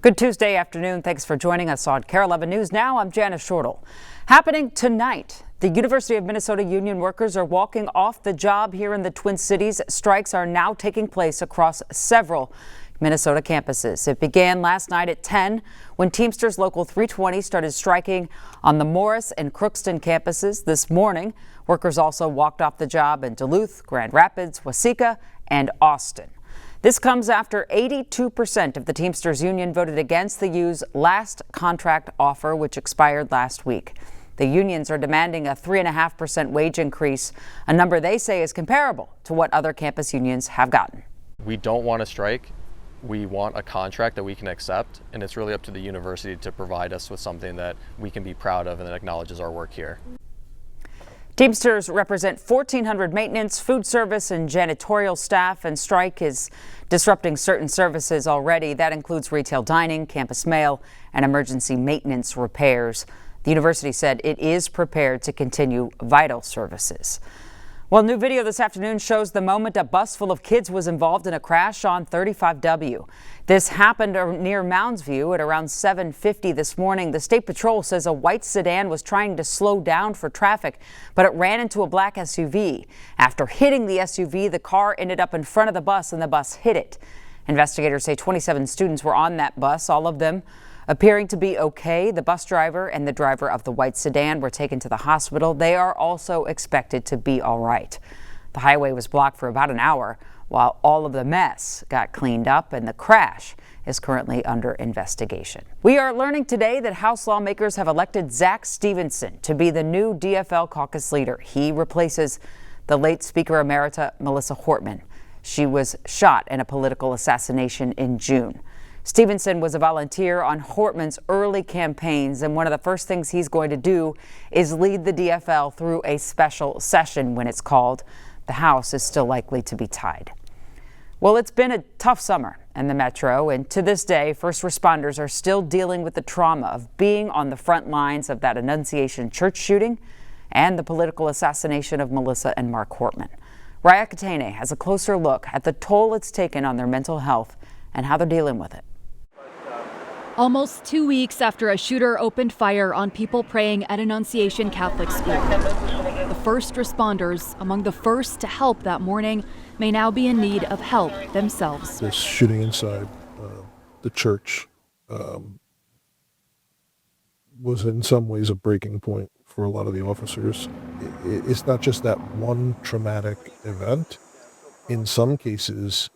Good Tuesday afternoon. Thanks for joining us on KARE 11 News Now. I'm Janice Shortle. Happening tonight, the University of Minnesota union workers are walking off the job here in the Twin Cities. Strikes are now taking place across several Minnesota campuses. It began last night at 10 when Teamsters Local 320 started striking on the Morris and Crookston campuses. This morning, workers also walked off the job in Duluth, Grand Rapids, Waseca, and Austin. This comes after 82% of the Teamsters union voted against the U's last contract offer, which expired last week. The unions are demanding a 3.5% wage increase, a number they say is comparable to what other campus unions have gotten. We don't want to strike. We want a contract that we can accept, and it's really up to the university to provide us with something that we can be proud of and that acknowledges our work here. Teamsters represent 1,400 maintenance, food service, and janitorial staff, and strike is disrupting certain services already. That includes retail dining, campus mail, and emergency maintenance repairs. The university said it is prepared to continue vital services. Well, new video this afternoon shows the moment a bus full of kids was involved in a crash on 35W. This happened near Mounds View at around 7:50 this morning. The State Patrol says a white sedan was trying to slow down for traffic, but it ran into a black SUV. After hitting the SUV, the car ended up in front of the bus and the bus hit it. Investigators say 27 students were on that bus, all of them appearing to be okay. The bus driver and the driver of the white sedan were taken to the hospital. They are also expected to be all right. The highway was blocked for about an hour while all of the mess got cleaned up, and the crash is currently under investigation. We are learning today that House lawmakers have elected Zach Stevenson to be the new DFL caucus leader. He replaces the late Speaker Emerita Melissa Hortman. She was shot in a political assassination in June. Stevenson was a volunteer on Hortman's early campaigns, and one of the first things he's going to do is lead the DFL through a special session when it's called. The House is still likely to be tied. Well, it's been a tough summer in the metro, and to this day, first responders are still dealing with the trauma of being on the front lines of that Annunciation Church shooting and the political assassination of Melissa and Mark Hortman. Raya Katene has a closer look at the toll it's taken on their mental health and how they're dealing with it. Almost 2 weeks after a shooter opened fire on people praying at Annunciation Catholic School, the first responders, among the first to help that morning, may now be in need of help themselves. This shooting inside the church was in some ways a breaking point for a lot of the officers. It's not just that one traumatic event. In some cases,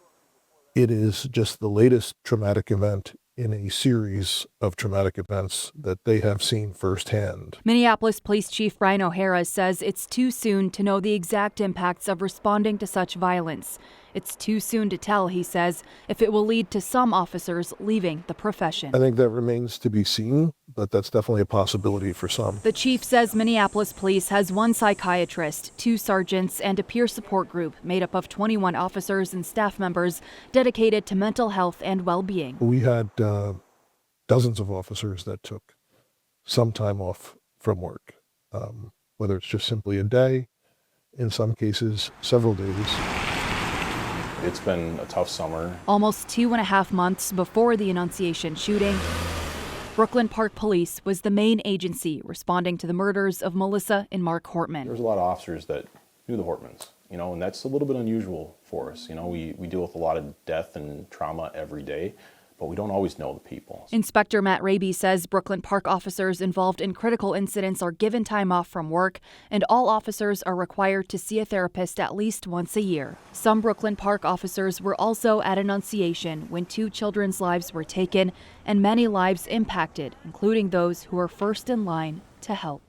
it is just the latest traumatic event in a series of traumatic events that they have seen firsthand. Minneapolis Police Chief Brian O'Hara says it's too soon to know the exact impacts of responding to such violence. It's too soon to tell, he says, if it will lead to some officers leaving the profession. I think that remains to be seen, but that's definitely a possibility for some. The chief says Minneapolis Police has one psychiatrist, 2 sergeants, and a peer support group made up of 21 officers and staff members dedicated to mental health and well-being. We had dozens of officers that took some time off from work, whether it's just simply a day, in some cases several days. It's been a tough summer. Almost 2.5 months before the Annunciation shooting, Brooklyn Park Police was the main agency responding to the murders of Melissa and Mark Hortman. There's a lot of officers that knew the Hortmans, and that's a little bit unusual for us. We deal with a lot of death and trauma every day, but we don't always know the people. Inspector Matt Raby says Brooklyn Park officers involved in critical incidents are given time off from work, and all officers are required to see a therapist at least once a year. Some Brooklyn Park officers were also at Annunciation when 2 children's lives were taken and many lives impacted, including those who were first in line to help.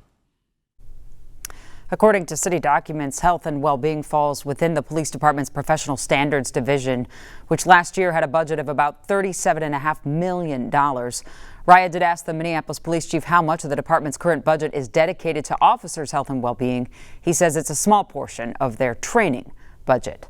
According to city documents, health and well-being falls within the police department's professional standards division, which last year had a budget of about $37.5 million. Raya did ask the Minneapolis police chief how much of the department's current budget is dedicated to officers' health and well-being. He says it's a small portion of their training budget.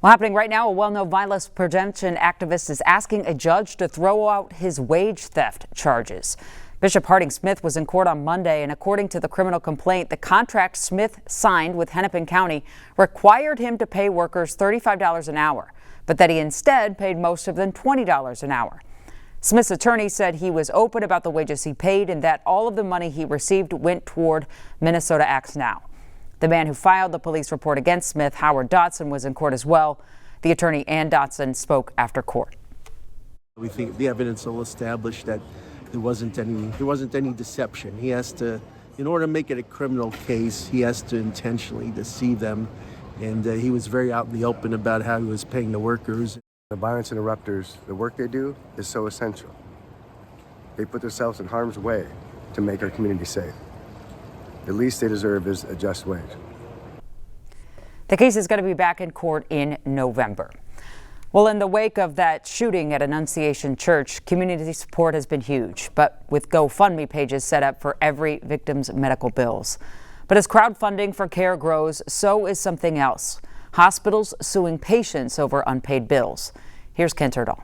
Well, happening right now, a well-known violence prevention activist is asking a judge to throw out his wage theft charges. Bishop Harding Smith was in court on Monday, and according to the criminal complaint, the contract Smith signed with Hennepin County required him to pay workers $35 an hour, but that he instead paid most of them $20 an hour. Smith's attorney said he was open about the wages he paid and that all of the money he received went toward Minnesota Acts Now. The man who filed the police report against Smith, Howard Dotson, was in court as well. The attorney and Dotson spoke after court. We think the evidence will establish that there wasn't any deception. He has to, in order to make it a criminal case, he has to intentionally deceive them. And he was very out in the open about how he was paying the workers. The violence interrupters, the work they do is so essential. They put themselves in harm's way to make our community safe. The least they deserve is a just wage. The case is going to be back in court in November. Well, in the wake of that shooting at Annunciation Church, community support has been huge, but with GoFundMe pages set up for every victim's medical bills. But as crowdfunding for care grows, so is something else. Hospitals suing patients over unpaid bills. Here's Ken Turdahl.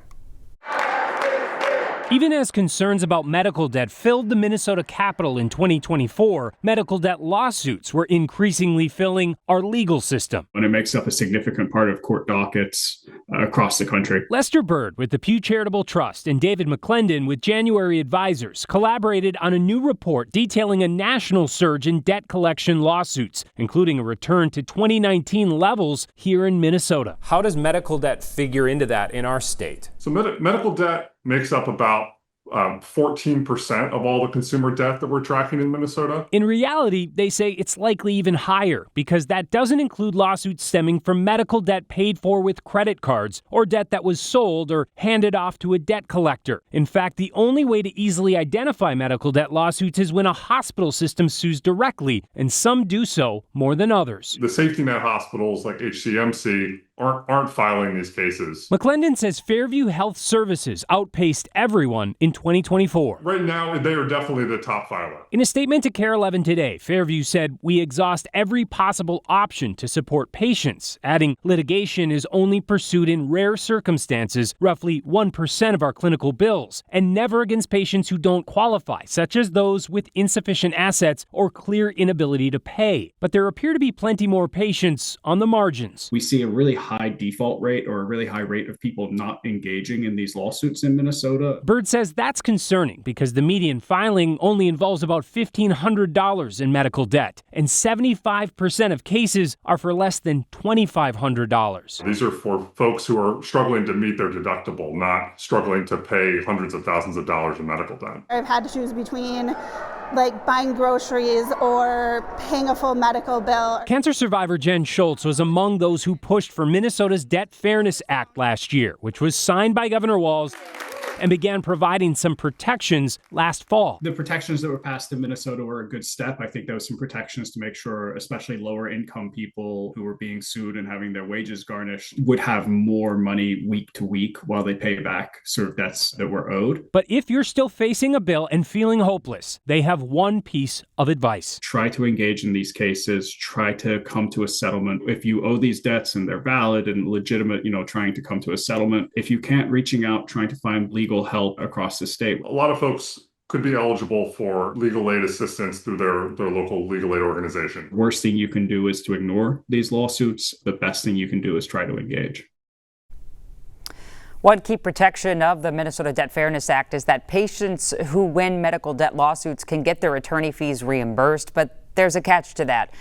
Even as concerns about medical debt filled the Minnesota Capitol in 2024, medical debt lawsuits were increasingly filling our legal system. And it makes up a significant part of court dockets across the country. Lester Bird with the Pew Charitable Trust and David McClendon with January Advisors collaborated on a new report detailing a national surge in debt collection lawsuits, including a return to 2019 levels here in Minnesota. How does medical debt figure into that in our state? So medical debt makes up about 14% of all the consumer debt that we're tracking in Minnesota. In reality, they say it's likely even higher because that doesn't include lawsuits stemming from medical debt paid for with credit cards or debt that was sold or handed off to a debt collector. In fact, the only way to easily identify medical debt lawsuits is when a hospital system sues directly, and some do so more than others. The safety net hospitals like HCMC aren't filing these cases. McClendon says Fairview Health Services outpaced everyone in 2024. Right now, they are definitely the top filer. In a statement to KARE 11 today, Fairview said, "We exhaust every possible option to support patients," adding litigation is only pursued in rare circumstances, roughly 1% of our clinical bills, and never against patients who don't qualify, such as those with insufficient assets or clear inability to pay. But there appear to be plenty more patients on the margins. We see a really high default rate or a really high rate of people not engaging in these lawsuits in Minnesota. Bird says that's concerning because the median filing only involves about $1,500 in medical debt, and 75% of cases are for less than $2,500. These are for folks who are struggling to meet their deductible, not struggling to pay hundreds of thousands of dollars in medical debt. I've had to choose between buying groceries or paying a full medical bill. Cancer survivor Jen Schultz was among those who pushed for Minnesota's Debt Fairness Act last year, which was signed by Governor Walz and began providing some protections last fall. The protections that were passed in Minnesota were a good step. I think there was some protections to make sure, especially lower income people who were being sued and having their wages garnished would have more money week to week while they pay back sort of debts that were owed. But if you're still facing a bill and feeling hopeless, they have one piece of advice. Try to engage in these cases. Try to come to a settlement. If you owe these debts and they're valid and legitimate, trying to come to a settlement. If you can't, reaching out, trying to find legal help across the state. A lot of folks could be eligible for legal aid assistance through their local legal aid organization. Worst thing you can do is to ignore these lawsuits. The best thing you can do is try to engage. One key protection of the Minnesota Debt Fairness Act is that patients who win medical debt lawsuits can get their attorney fees reimbursed, but there's a catch to that.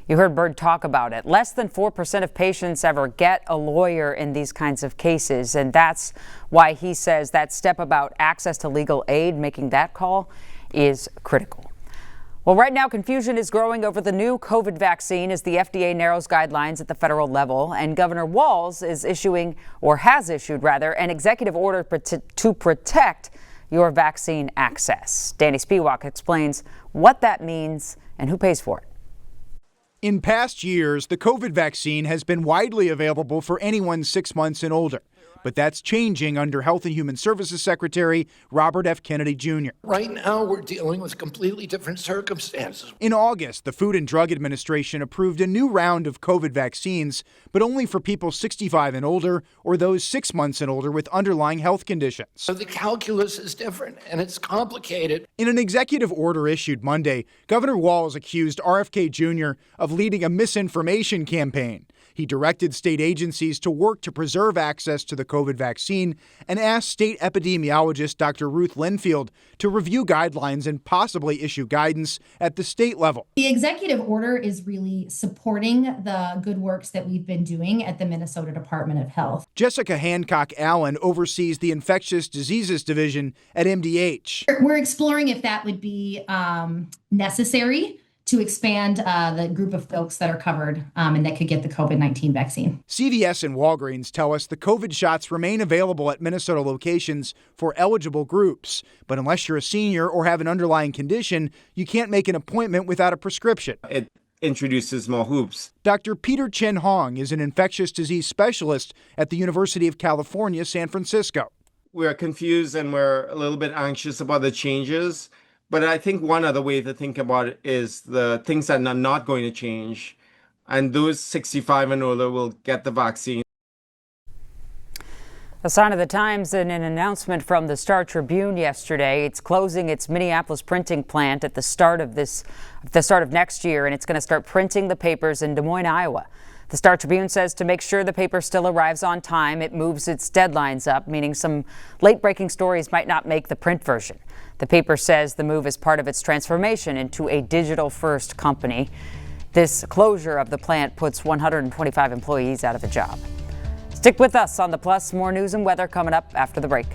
You heard Bird talk about it. Less than 4% of patients ever get a lawyer in these kinds of cases, and that's why he says that step about access to legal aid, making that call, is critical. Well, right now, confusion is growing over the new COVID vaccine as the FDA narrows guidelines at the federal level, and Governor Walz is has issued an executive order to protect your vaccine access. Danny Spiewak explains what that means and who pays for it. In past years, the COVID vaccine has been widely available for anyone 6 months and older. But that's changing under Health and Human Services Secretary Robert F. Kennedy Jr. Right now, we're dealing with completely different circumstances. In August, the Food and Drug Administration approved a new round of COVID vaccines, but only for people 65 and older or those 6 months and older with underlying health conditions. So the calculus is different, and it's complicated. In an executive order issued Monday, Governor Walz accused RFK Jr. of leading a misinformation campaign. He directed state agencies to work to preserve access to the COVID vaccine and asked state epidemiologist Dr. Ruth Linfield to review guidelines and possibly issue guidance at the state level. The executive order is really supporting the good works that we've been doing at the Minnesota Department of Health. Jessica Hancock Allen oversees the Infectious Diseases Division at MDH. We're exploring if that would be necessary to expand the group of folks that are covered and that could get the COVID-19 vaccine. CVS and Walgreens tell us the COVID shots remain available at Minnesota locations for eligible groups. But unless you're a senior or have an underlying condition, you can't make an appointment without a prescription. It introduces more hoops. Dr. Peter Chin Hong is an infectious disease specialist at the University of California, San Francisco. We're confused and we're a little bit anxious about the changes. But I think one other way to think about it is the things that are not going to change. And those 65 and older will get the vaccine. A sign of the times in an announcement from the Star Tribune yesterday. It's closing its Minneapolis printing plant at the start of next year, and it's going to start printing the papers in Des Moines, Iowa. The Star Tribune says to make sure the paper still arrives on time, it moves its deadlines up, meaning some late-breaking stories might not make the print version. The paper says the move is part of its transformation into a digital-first company. This closure of the plant puts 125 employees out of a job. Stick with us on The Plus. More news and weather coming up after the break.